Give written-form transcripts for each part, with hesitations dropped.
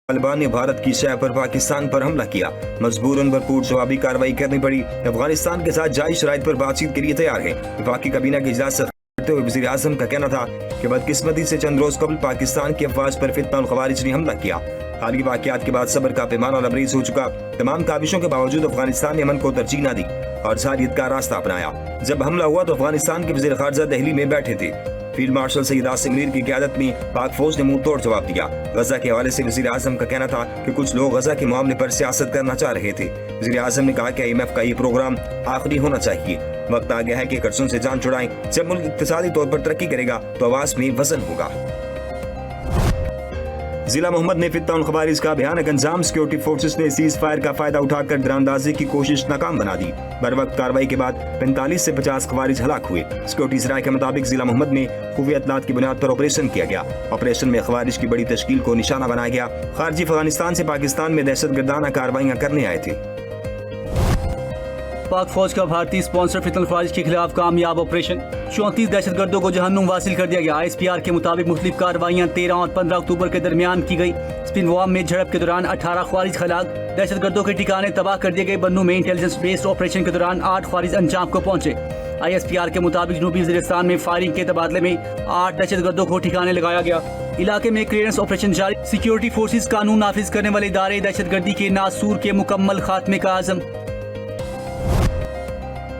तालिबान ने भारत की शह पर पाकिस्तान पर हमला किया, मजबूरन भरपूर जवाबी कार्रवाई करनी पड़ी। अफगानिस्तान के साथ जायज शराइत पर बातचीत के लिए तैयार है। वफाकी काबीना के इजलास से करते हुए वज़ीर आज़म का कहना था कि बदकिस्मती से चंद रोज कबल पाकिस्तान की अफवाज पर फितना और खवारिज ने हमला किया। हाल के वाक़यात के बाद सब्र का पैमाना लबरेज हो चुका। तमाम काबिशों के बावजूद अफगानिस्तान ने अमन को तरजीह न दी और सारियत का रास्ता अपनाया। जब हमला हुआ तो अफगानिस्तान के वज़ीर ख़ारजा दिल्ली में बैठे थे। फील्ड मार्शल सईद आसिम मीर की क़यादत में पाक फौज ने मुंह तोड़ जवाब दिया। गजा के हवाले से वज़ीर आज़म का कहना था कि कुछ लोग गजा के मामले पर सियासत करना चाह रहे थे। वज़ीर आज़म ने कहा कि IMF का ये प्रोग्राम आखिरी होना चाहिए। वक्त आ गया है कि कर्जों से जान छुड़ाएं। जब मुल्क इक्तिसादी तौर पर तरक्की करेगा तो आवाज में वजन होगा। जिला मोहम्मद ने फितना और खवारिज का भयानक अंजाम। सिक्योरिटी फोर्सेस ने सीज फायर का फायदा उठाकर दरानंदाजी की कोशिश नाकाम बना दी। बर वक्त कार्रवाई के बाद 45 से 50 खवारिज हलाक हुए। सिक्योरिटी सराय के मुताबिक जिला मोहम्मद में खुफिया इत्तलात की बुनियाद पर ऑपरेशन किया गया। ऑपरेशन में खवारिज की बड़ी तश्कील को निशाना बनाया गया। खारजी अफगानिस्तान से पाकिस्तान में दहशतगर्दाना कार्रवाइयां करने आए थे। पाक फौज का भारतीय स्पॉन्सर फितनल खवारिज के खिलाफ कामयाब ऑपरेशन। 34 दहशतगर्दों को जहन्नुम वासिल कर दिया गया। ISPR के मुताबिक मुख्तलिफ कार्रवाइयां 13 और 15 अक्टूबर के दरमियान की गई। स्पिनवाम में झड़प के दौरान 18 खवारिज हलाक। दहशतगर्दों के ठिकाने तबाह कर दिए गए। बन्नू में इंटेलिजेंस बेस्ड ऑपरेशन के दौरान 8 खवारिज अंजाम को पहुंचे। ISPR के मुताबिक जनूबी वज़ीरिस्तान में फायरिंग के तबादले में 8 दहशतगर्दों को ठिकाने लगाया गया। इलाके में क्लियरेंस ऑपरेशन जारी। सिक्योरिटी फोर्सेज कानून नाफिज करने वाले इदारे दहशतगर्दी के नासूर के मुकम्मल खात्मे का आज़म।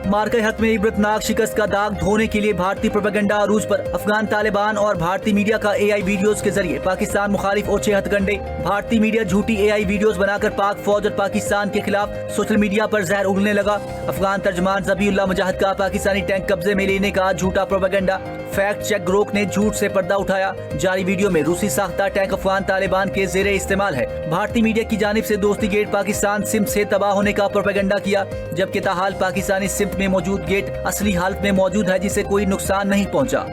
मार्के हक में इबरतनाक शिकस्त का दाग धोने के लिए भारतीय प्रोपेगेंडा अरूज पर। अफगान तालिबान और भारतीय मीडिया का AI वीडियोस के जरिए पाकिस्तान मुखालिफ ओछे हथकंडे। भारतीय मीडिया झूठी AI वीडियोस बनाकर पाक फौज और पाकिस्तान के खिलाफ सोशल मीडिया पर जहर उगलने लगा। अफगान तर्जमान ज़बीउल्लाह मुजाहिद का पाकिस्तानी टैंक कब्जे में लेने का झूठा प्रोपेगेंडा। फैक्ट चेक ग्रुप ने झूठ से पर्दा उठाया। जारी वीडियो में रूसी साख्ता टैंक अफगान तालिबान के जेरे इस्तेमाल है। भारतीय मीडिया की जानिब से दोस्ती गेट पाकिस्तान सिम्त से तबाह होने का प्रोपेगेंडा किया, जबकि ताहाल पाकिस्तानी सिम्त में मौजूद गेट असली हालत में मौजूद है, जिसे कोई नुकसान नहीं पहुंचा।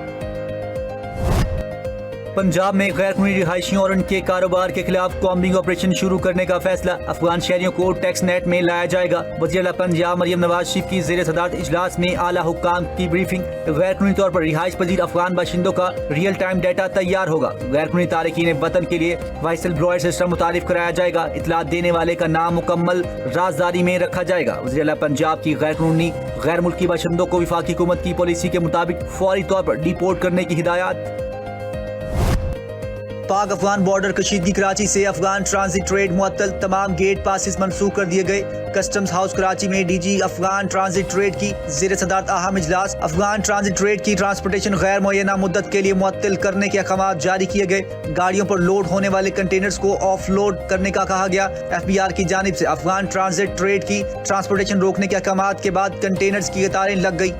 पंजाब में गैर कानूनी रिहायशियों और उनके कारोबार के खिलाफ कॉम्बिंग ऑपरेशन शुरू करने का फैसला। अफगान शहरियों को टैक्स नेट में लाया जाएगा। वज़ीर पंजाब मरियम नवाज शरीफ की ज़ेर सदारत इजलास में आला हुक्काम की ब्रीफिंग। गैर कानूनी तौर पर रिहाइश पजीर अफगान बाशिंदों का रियल टाइम डाटा तैयार होगा। गैर कानूनी तारकीन वतन के लिए वाइसल ब्लोअर सिस्टम मुतारिफ कराया जाएगा। इतलात देने वाले का नाम मुकम्मल राजदारी में रखा जाएगा। वज़ीर पंजाब की गैर कानूनी गैर मुल्की बाशिंदों को वफाकी हुकूमत की पॉलिसी के मुताबिक फौरी तौर पर डिपोर्ट करने की हिदायत। पाक अफगान बॉर्डर कशीदगी। कराची से अफगान ट्रांजिट ट्रेड मुअत्तल। तमाम गेट पासिस मनसूख कर दिए गए। कस्टम्स हाउस कराची में DG अफगान ट्रांजिट ट्रेड की ज़ेर सदारत अहम इजलास। अफगान ट्रांजिट ट्रेड की ट्रांसपोर्टेशन गैर मुअय्यना मुद्दत के लिए मुअत्तल करने के अहकाम जारी किए गए। गाड़ियों पर लोड होने वाले कंटेनर्स को ऑफ लोड करने का कहा गया। FBR की जानिब से अफगान ट्रांजिट ट्रेड की ट्रांसपोर्टेशन रोकने के अहकाम के बाद कंटेनर्स की कतारें लग गई।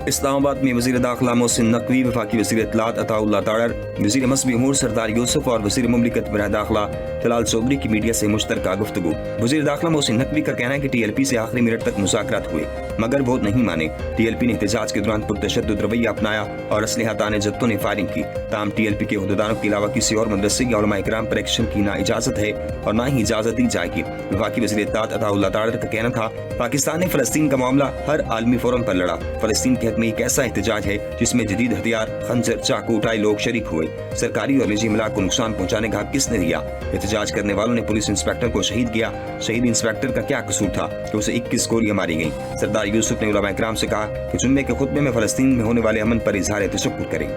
इस्लामाबाद में वज़ीर दाखिला मोहसिन नकवी, वफाकी वज़ीर इत्तलात अताउल्लाह ताड़र, वज़ीर मसबी उमूर सरदार यूसुफ और वज़ीर मुमलिकत बराह दाखिला जलाल चौधरी की मीडिया से मुश्तरका गुफ्तगू। वज़ीर दाखिला मोहसिन नकवी का कहना है कि TLP से आखिरी मिनट तक मुज़ाकरात हुए मगर वोट नहीं माने। TLP ने एहतजाज के दौरान पुरतशद्दुद रवैया अपनाया और असलहा ताने जत्तों ने फायरिंग की। ताहम TLP के अहदेदारों के अलावा किसी और मदरसे या उलमा इकराम पर एक्शन की ना इजाज़त है और ना ही इजाज़त दी जाएगी। वफाकी वज़ीर इत्तलात अताउल्लाह ताड़र का कहना था पाकिस्तान ने फ़लस्तीन का मामला हर आलमी फोरम पर लड़ा। फ़लस्तीन के हक में एक ऐसा एहतजाज है जिसमें जदीद हथियार, खंजर, चाकू उठाए लोग शरीक हुए। सरकारी और निजी इमलाक को नुकसान पहुंचाने का हक किसने दिया? एहतजाज करने वालों ने पुलिस इंस्पेक्टर को शहीद किया। शहीद इंस्पेक्टर का क्या कसूर था कि उसे 21 गोलियां मारी गईं? सरदार यूसुफ ने उलमा इकराम से कहा कि जुम्मे के खुतबे में फ़लस्तीन में होने वाले अमन पर इज़हार तशक्कुर करें।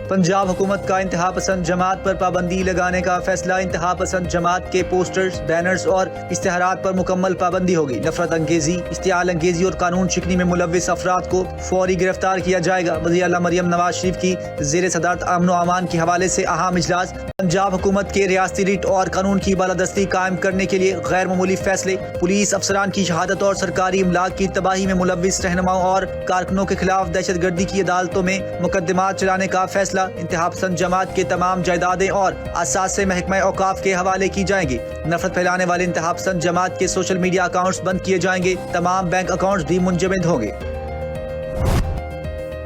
पंजाब हुकूमत का इंतहा पसंद जमात पर पाबंदी लगाने का फैसला। इंतहा पसंद जमात के पोस्टर्स, बैनर्स और इश्तिहारात पर मुकम्मल पाबंदी होगी। नफरत अंगेजी, इश्तियाल अंगेजी और कानून शिकनी में मुलव्विस अफराद को फौरी गिरफ्तार किया जाएगा। वज़ीर आला मरियम नवाज शरीफ की ज़ेर सदारत अमन व अमान के हवाले से अहम इजलास। पंजाब हुकूमत के रियासती रिट और कानून की बालादस्ती कायम करने के लिए गैर मामूली फैसले। पुलिस अफसरान की शहादत और सरकारी इमलाक की तबाही में मुलव्विस रहनुमाओं और कारकुनों के खिलाफ दहशतगर्दी की अदालतों में मुकदमात चलाने का फैसला। इंतहा पसंद जमात के तमाम जायदादें और असासे महकमा औकाफ के हवाले की जाएंगी। नफरत फैलाने वाले इंतहा पसंद जमात के सोशल मीडिया अकाउंट्स बंद किए जाएंगे। तमाम बैंक अकाउंट्स भी मुंजमद होंगे।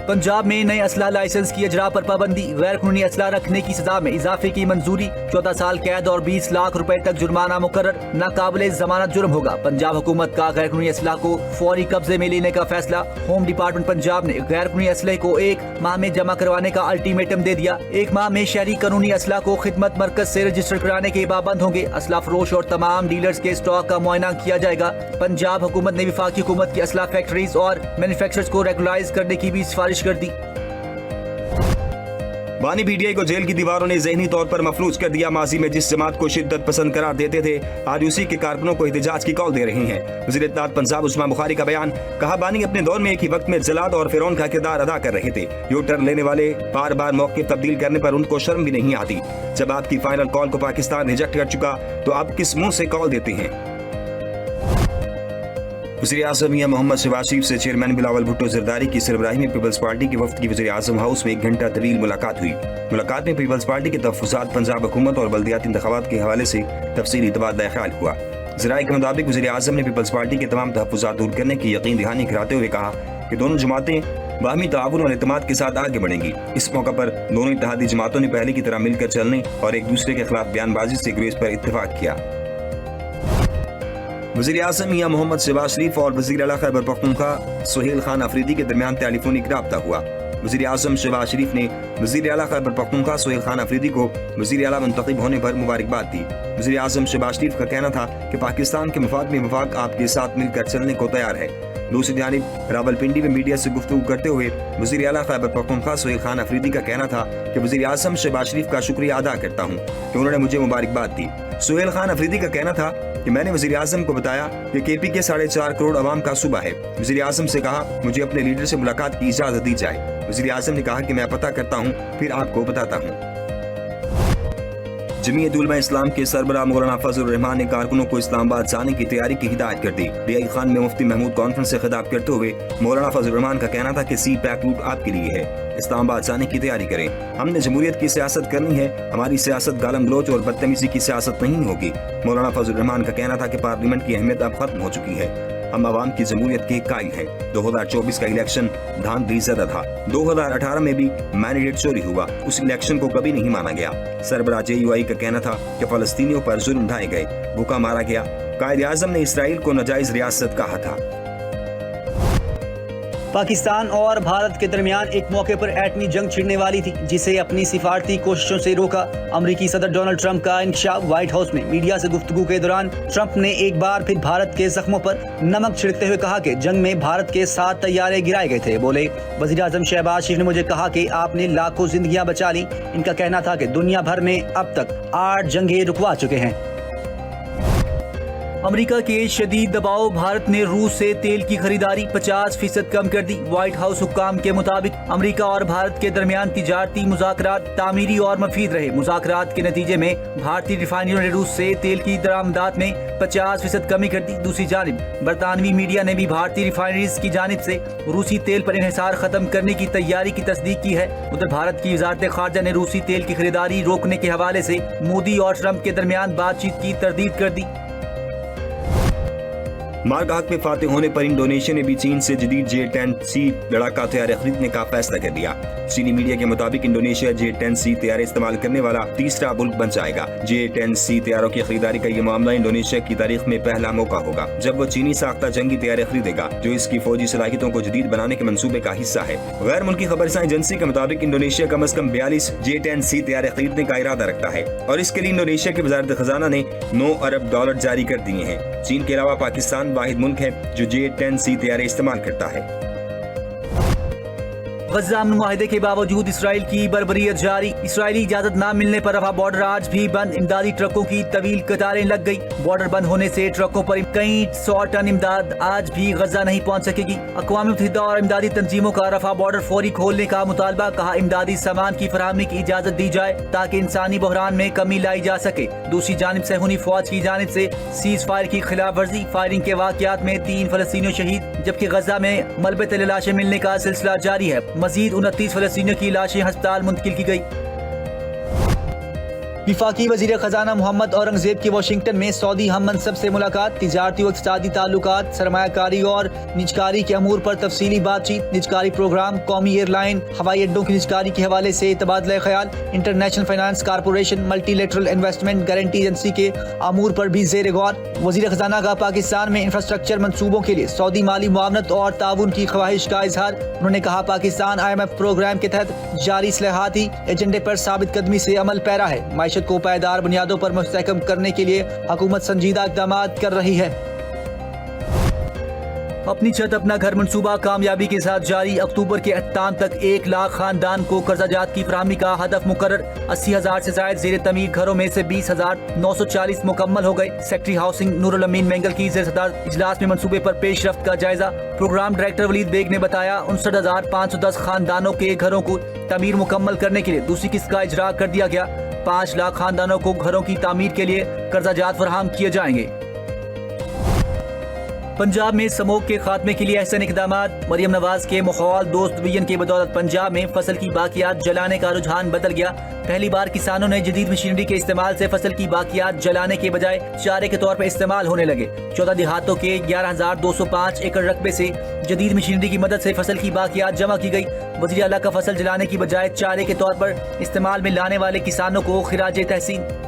पंजाब में नए असला लाइसेंस की अजरा पर पाबंदी, गैर कानूनी असला रखने की सजा में इजाफे की मंजूरी, 14 साल कैद और 20 लाख रुपए तक जुर्माना मुकर्रर, नाकाबिले जमानत जुर्म होगा। पंजाब हुकूमत का गैर कानूनी असला को फौरी कब्जे में लेने का फैसला। होम डिपार्टमेंट पंजाब ने गैर कानूनी असले को 1 माह में जमा करवाने का अल्टीमेटम दे दिया। 1 माह में शहरी कानूनी असला को खिदमत मरकज से रजिस्टर कराने के पाबंद होंगे। असला फरोश और तमाम डीलर्स के स्टॉक का मुआयना किया जाएगा। पंजाब हुकूमत ने वफाकी हुकूमत की असला फैक्ट्रीज और मैन्युफैक्चरर्स को रेगुलाइज करने की भी सिफारिश कर दी। बानी पीटीआई को जेल की दीवारों ने जहनी तौर पर मफलूज कर दिया। माजी में जिस जमात को शिद्दत पसंद करार देते थे, आज उसी के कारकुनों को एहतजाज की कॉल दे रही हैं। वज़ीर इत्तलात पंजाब उस्मान बुखारी का बयान, कहा बानी अपने दौर में एक ही वक्त में जलाद और फिरौन का किरदार अदा कर रहे थे। यू टर्न लेने वाले बार बार मौके तब्दील करने पर उनको शर्म भी नहीं आती। जब आपकी फाइनल कॉल को पाकिस्तान रिजेक्ट कर चुका तो आप किस मुंह से कॉल देते हैं। वज़ीर आज़म मियां मोहम्मद शहबाज शरीफ से चेयरमैन बिलावल भुट्टो ज़रदारी की सरबराही में पीपल्स पार्टी की वफ्द की वज़ीर आज़म हाउस में 1 घंटा तवील मुलाकात हुई। मुलाकात में पीपल्स पार्टी के तहफ़्फ़ुज़ात, पंजाब हुकूमत और बल्दियाती इंतख़ाबात के हवाले से तफसीली तबादला ख्याल हुआ। ज़राए के मुताबिक वज़ीर आज़म ने पीपल्स पार्टी के तमाम तहफ़्फ़ुज़ात दूर करने की यकीन दहानी कराते हुए कहा कि दोनों जमातें बाहमी ताउन और एतमाद के साथ आगे बढ़ेंगी। इस मौका पर दोनों इत्तेहादी जमातों ने पहले की तरह मिलकर चलने और एक दूसरे के खिलाफ बयानबाजी से गुरेज पर इत्तेफाक किया। वज़ीर आज़म मियां मोहम्मद शहबाज शरीफ और वज़ीर आला खैबर पख्तूनख्वा सुहेल खान अफरीदी के दरमियान टेलीफोनिक राब्ता हुआ। वज़ीर आज़म शहबाज शरीफ ने वज़ीर आला खैबर पख्तूनख्वा सुहेल खान अफरीदी को वज़ीर आला मुंतखब होने पर मुबारकबाद दी। वज़ीर आज़म शहबाज शरीफ का कहना था कि पाकिस्तान के मफाद में वफाक आपके साथ मिलकर चलने को तैयार है। दूसरी जानिब रावलपिंडी में मीडिया से गुफ्तगू करते हुए वज़ीर आला खैबर पख्तूनख्वा सुहेल खान अफरीदी का कहना था कि वज़ीर आज़म शहबाज शरीफ का शुक्रिया अदा करता हूँ कि उन्होंने मुझे मुबारकबाद दी। सुहेल खान अफरीदी का कहना था कि मैंने वज़ीर आज़म को बताया कि केपी के 4.5 करोड़ आवाम का सूबा है। वज़ीर आज़म से कहा मुझे अपने लीडर से मुलाकात की इजाज़त दी जाए। वज़ीर आज़म ने कहा कि मैं पता करता हूँ फिर आपको बताता हूँ। जमीयत उलमा इस्लाम के सरबराह मौलाना फजल रहमान ने कारकुनों को इस्लामाबाद जाने की तैयारी की हिदायत कर दी। डीआई खान में मुफ्ती महमूद कॉन्फ्रेंस से खिताब करते हुए मौलाना फजल रहमान का कहना था कि सी पैक रूट आपके लिए है, इस्लामाबाद जाने की तैयारी करें। हमने जमहूरियत की सियासत करनी है, हमारी सियासत गालम गलोच और बदतमीजी की सियासत नहीं होगी। मौलाना फजल रहमान का कहना था कि पार्लियामेंट की अहमियत अब खत्म हो चुकी है, हम आवाम की जमहूरियत के कायल हैं। 2024 का इलेक्शन धांधली ज़दा था। 2018 में भी मैंडेट चोरी हुआ, उस इलेक्शन को कभी नहीं माना गया। सरबराह JUI का कहना था कि फलस्तीनियों पर जुल्म ढाए गए, भूखा मारा गया। कायद आज़म ने इसराइल को नाजायज रियासत कहा था। पाकिस्तान और भारत के दरमियान एक मौके पर एटमी जंग छिड़ने वाली थी, जिसे अपनी सिफारती कोशिशों से रोका। अमरीकी सदर डोनाल्ड ट्रंप का इंकशाफ। व्हाइट हाउस में मीडिया से गुफ्तगू के दौरान ट्रंप ने एक बार फिर भारत के जख्मों पर नमक छिड़कते हुए कहा कि जंग में भारत के 7 तैयारे गिराए गए थे। बोले, वज़ीर आज़म शहबाज शरीफ ने मुझे कहा कि आपने लाखों जिंदगियां बचा ली। इनका कहना था कि दुनिया भर में अब तक 8 जंगें रुकवा चुके हैं। अमेरिका के शदीद दबाव, भारत ने रूस से तेल की खरीदारी 50% कम कर दी। व्हाइट हाउस हुक्काम के मुताबिक अमेरिका और भारत के दरमियान तिजारती मुज़ाकरात तामीरी और मफीद रहे। मुज़ाकरात के नतीजे में भारतीय रिफाइनरियों ने रूस से तेल की दरामदात में 50% कमी कर दी। दूसरी जानिब बरतानवी मीडिया ने भी भारतीय रिफाइनरीज की जानिब से रूसी तेल पर इन्हिसार खत्म करने की तैयारी की तस्दीक की है। उधर भारत की वज़ारत ख़ारजा ने रूसी तेल की खरीदारी रोकने के हवाले से मोदी और ट्रंप के दरमियान बातचीत की तरदीद कर दी। मारगाह में फातेह होने पर इंडोनेशिया ने भी चीन से जदीद J-10C लड़ाका तैयारे खरीदने का फैसला कर लिया। चीनी मीडिया के मुताबिक इंडोनेशिया J-10C तैयारे इस्तेमाल करने वाला तीसरा मुल्क बन जाएगा। J-10C तैयारों की खरीदारी का ये मामला इंडोनेशिया की तारीख में पहला मौका होगा जब वो चीनी साख्ता जंगी तैयारे खरीदेगा, जो इसकी फौजी सलाहियतों को जदीद बनाने के मंसूबे का हिस्सा है। गैर मुल्की खबरसां एजेंसी के मुताबिक इंडोनेशिया कम अज कम 42 J-10C तैयारे खरीदने का इरादा रखता है और इसके लिए इंडोनेशिया की वजारत खजाना ने $9 अरब जारी कर दिए हैं। चीन के अलावा पाकिस्तान वाहिद मुल्क है जो J-10C तैयारे इस्तेमाल करता है। गज़ा अमन मुआहिदे के बावजूद इसराइल की बर्बरियत जारी। इसराइली इजाजत न मिलने पर रफा बॉर्डर आज भी बंद। इमदादी ट्रकों की तवील कतारें लग गई। बॉर्डर बंद होने से ट्रकों पर कई 100 टन इमदाद आज भी गज़ा नहीं पहुंच सकेगी। अक़वाम मुत्तहिदा और इमदादी तंजीमों का रफा बॉर्डर फौरी खोलने का मुतालबा। कहा इमदादी सामान की फराहमी की इजाजत दी जाए ताकि इंसानी बहरान में कमी लाई जा सके। दूसरी जानिब सहूनी फौज की जानिब से सीज फायर की खिलाफ वर्जी। फायरिंग के वाक़यात में 3 फलस्तीनी शहीद, जबकि गज़ा में मलबे तले लाशें मिलने का सिलसिला जारी है। मजीद 29 फलस्तीनियों की लाशें अस्पताल मुंतकिल की गई। वफाकी वजीर खजाना मोहम्मद औरंगजेब की वाशिंगटन में सऊदी हम मनसब से मुलाकात, तिजारती और इक़्तिसादी ताल्लुकात, सरमायाकारी और निजकारी के अमूर पर तफसीली बातचीत, निजकारी प्रोग्राम, कौमी एयरलाइन, हवाई अड्डों की निजकारी के हवाले से तबादला ख्याल, international finance corporation, multilateral investment guarantee agency के अमूर पर भी ज़ेर गौर। वजीर खजाना का पाकिस्तान में इंफ्रास्ट्रक्चर मनसूबों के लिए सऊदी माली मुआवनत और ताउन की ख्वाहिश का इजहार। उन्होंने कहा पाकिस्तान IMF प्रोग्राम के तहत जारी इस्लाहाती एजेंडे पर साबित कदमी से अमल पैरा है। माइशत को पायदार बुनियादों पर मुस्तहकम करने के लिए हुकूमत संजीदा इक़दाम कर रही है। अपनी छत अपना घर मंसूबा कामयाबी के साथ जारी। अक्टूबर के अख्ताम तक 1 लाख खानदान को कर्जाजात की फराहमी का हदफ मुकर्रर। 80,000 से ज़ायद ज़ेर तमीर घरों में से 20,940 मुकम्मल हो गए। सेक्रेटरी हाउसिंग नूरुल अमीन मेंगल की ज़ेर सदारत इजलास में मंसूबे पर पेशरफ्त का जायजा। प्रोग्राम डायरेक्टर वलीद बेग ने बताया 59,510 खानदानों के घरों को तमीर मुकम्मल करने के लिए दूसरी किस्त का इजरा कर दिया गया। 5 लाख खानदानों को घरों की तामीर के लिए कर्जाजात फराहम किए जाएंगे। पंजाब में स्मोक के खात्मे के लिए अहसन इक़दामात। मरियम नवाज के माहौल दोस्त विजन की बदौलत पंजाब में फसल की बाकियात जलाने का रुझान बदल गया। पहली बार किसानों ने जदीद मशीनरी के इस्तेमाल से फसल की बाकियात जलाने के बजाय चारे के तौर पर इस्तेमाल होने लगे। 14 देहातों के 11,205 एकड़ रकबे से जदीद मशीनरी की मदद से फसल की बाकियात जमा की गई। वज़ीर आला का फसल जलाने की बजाय चारे के तौर पर इस्तेमाल में लाने वाले किसानों को खिराज तहसीन।